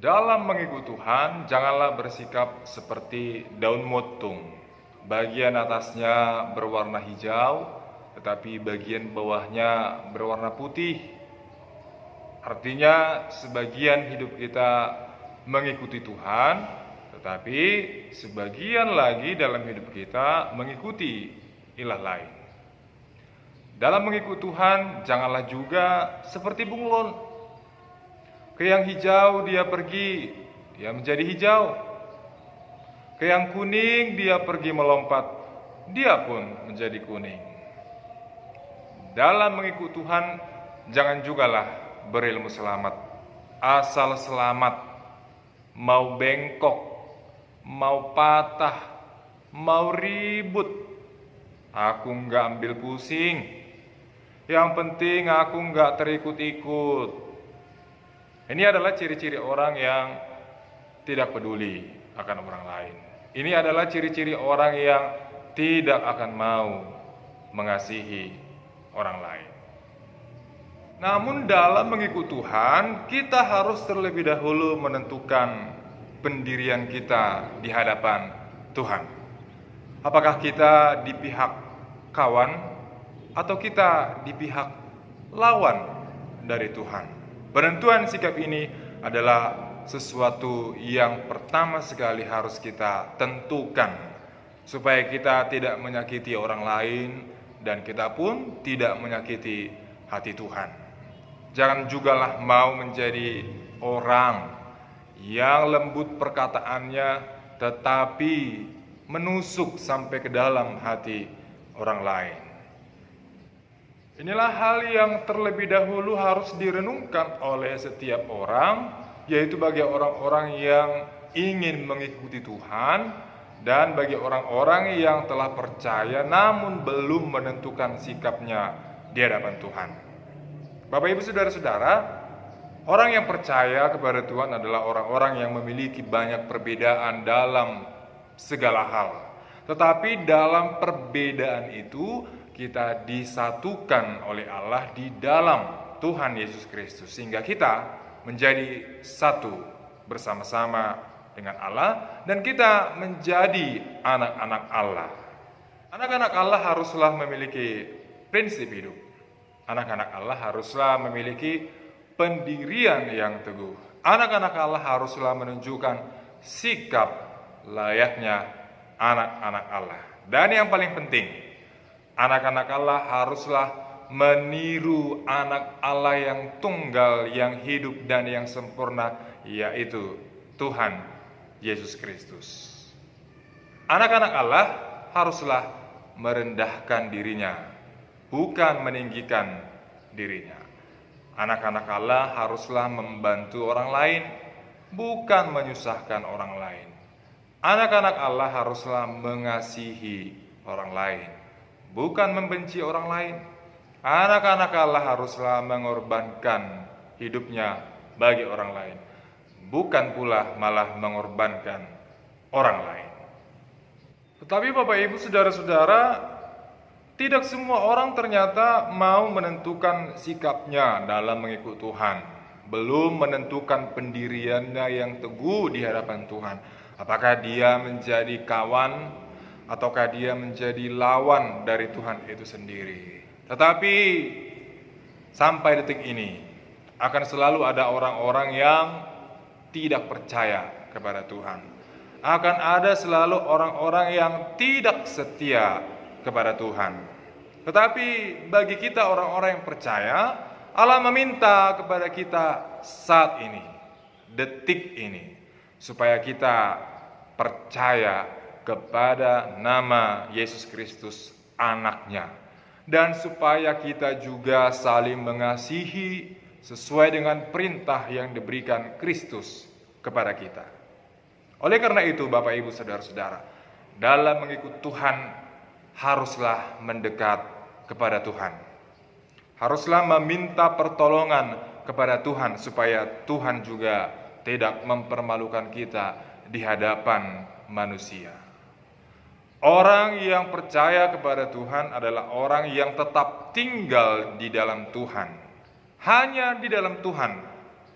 Dalam mengikut Tuhan, janganlah bersikap seperti daun motung. Bagian atasnya berwarna hijau, tetapi bagian bawahnya berwarna putih. Artinya, sebagian hidup kita mengikuti Tuhan, tetapi sebagian lagi dalam hidup kita mengikuti ilah lain. Dalam mengikut Tuhan, janganlah juga seperti bunglon. Ke yang hijau dia pergi, dia menjadi hijau. Ke yang kuning dia pergi melompat, dia pun menjadi kuning. Dalam mengikut Tuhan, jangan jugalah berilmu selamat. Asal selamat, mau bengkok, mau patah, mau ribut, aku nggak ambil pusing. Yang penting aku nggak terikut-ikut. Ini adalah ciri-ciri orang yang tidak peduli akan orang lain. Ini adalah ciri-ciri orang yang tidak akan mau mengasihi orang lain. Namun dalam mengikut Tuhan, kita harus terlebih dahulu menentukan pendirian kita di hadapan Tuhan. Apakah kita di pihak kawan atau kita di pihak lawan dari Tuhan? Penentuan sikap ini adalah sesuatu yang pertama sekali harus kita tentukan, supaya kita tidak menyakiti orang lain dan kita pun tidak menyakiti hati Tuhan. Jangan jugalah mau menjadi orang yang lembut perkataannya tetapi menusuk sampai ke dalam hati orang lain. Inilah hal yang terlebih dahulu harus direnungkan oleh setiap orang, yaitu bagi orang-orang yang ingin mengikuti Tuhan dan bagi orang-orang yang telah percaya namun belum menentukan sikapnya di hadapan Tuhan. Bapak Ibu Saudara-saudara, orang yang percaya kepada Tuhan adalah orang-orang yang memiliki banyak perbedaan dalam segala hal. Tetapi dalam perbedaan itu kita disatukan oleh Allah di dalam Tuhan Yesus Kristus, sehingga kita menjadi satu bersama-sama dengan Allah dan kita menjadi anak-anak Allah. Anak-anak Allah haruslah memiliki prinsip hidup. Anak-anak Allah haruslah memiliki pendirian yang teguh. Anak-anak Allah haruslah menunjukkan sikap layaknya anak-anak Allah. Dan yang paling penting, anak-anak Allah haruslah meniru anak Allah yang tunggal, yang hidup dan yang sempurna, yaitu Tuhan Yesus Kristus. Anak-anak Allah haruslah merendahkan dirinya, bukan meninggikan dirinya. Anak-anak Allah haruslah membantu orang lain, bukan menyusahkan orang lain. Anak-anak Allah haruslah mengasihi orang lain, bukan membenci orang lain. Anak-anak Allah haruslah mengorbankan hidupnya bagi orang lain, bukan pula malah mengorbankan orang lain. Tetapi Bapak Ibu Saudara-saudara, tidak semua orang ternyata mau menentukan sikapnya dalam mengikut Tuhan, belum menentukan pendiriannya yang teguh di hadapan Tuhan. Apakah dia menjadi kawan ataukah dia menjadi lawan dari Tuhan itu sendiri. Tetapi sampai detik ini akan selalu ada orang-orang yang tidak percaya kepada Tuhan. Akan ada selalu orang-orang yang tidak setia kepada Tuhan. Tetapi bagi kita orang-orang yang percaya, Allah meminta kepada kita saat ini, detik ini, supaya kita percaya kepada nama Yesus Kristus anaknya, dan supaya kita juga saling mengasihi sesuai dengan perintah yang diberikan Kristus kepada kita. Oleh karena itu Bapak Ibu Saudara-saudara, dalam mengikut Tuhan haruslah mendekat kepada Tuhan, haruslah meminta pertolongan kepada Tuhan supaya Tuhan juga tidak mempermalukan kita di hadapan manusia. Orang yang percaya kepada Tuhan adalah orang yang tetap tinggal di dalam Tuhan, hanya di dalam Tuhan,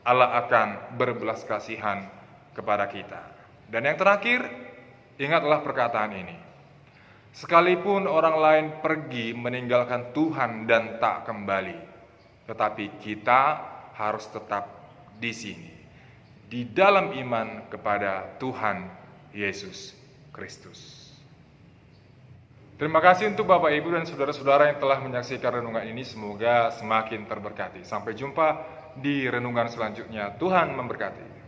Allah akan berbelas kasihan kepada kita. Dan yang terakhir, ingatlah perkataan ini. Sekalipun orang lain pergi meninggalkan Tuhan dan tak kembali, tetapi kita harus tetap di sini, di dalam iman kepada Tuhan Yesus Kristus. Terima kasih untuk Bapak, Ibu, dan saudara-saudara yang telah menyaksikan renungan ini. Semoga semakin terberkati. Sampai jumpa di renungan selanjutnya. Tuhan memberkati.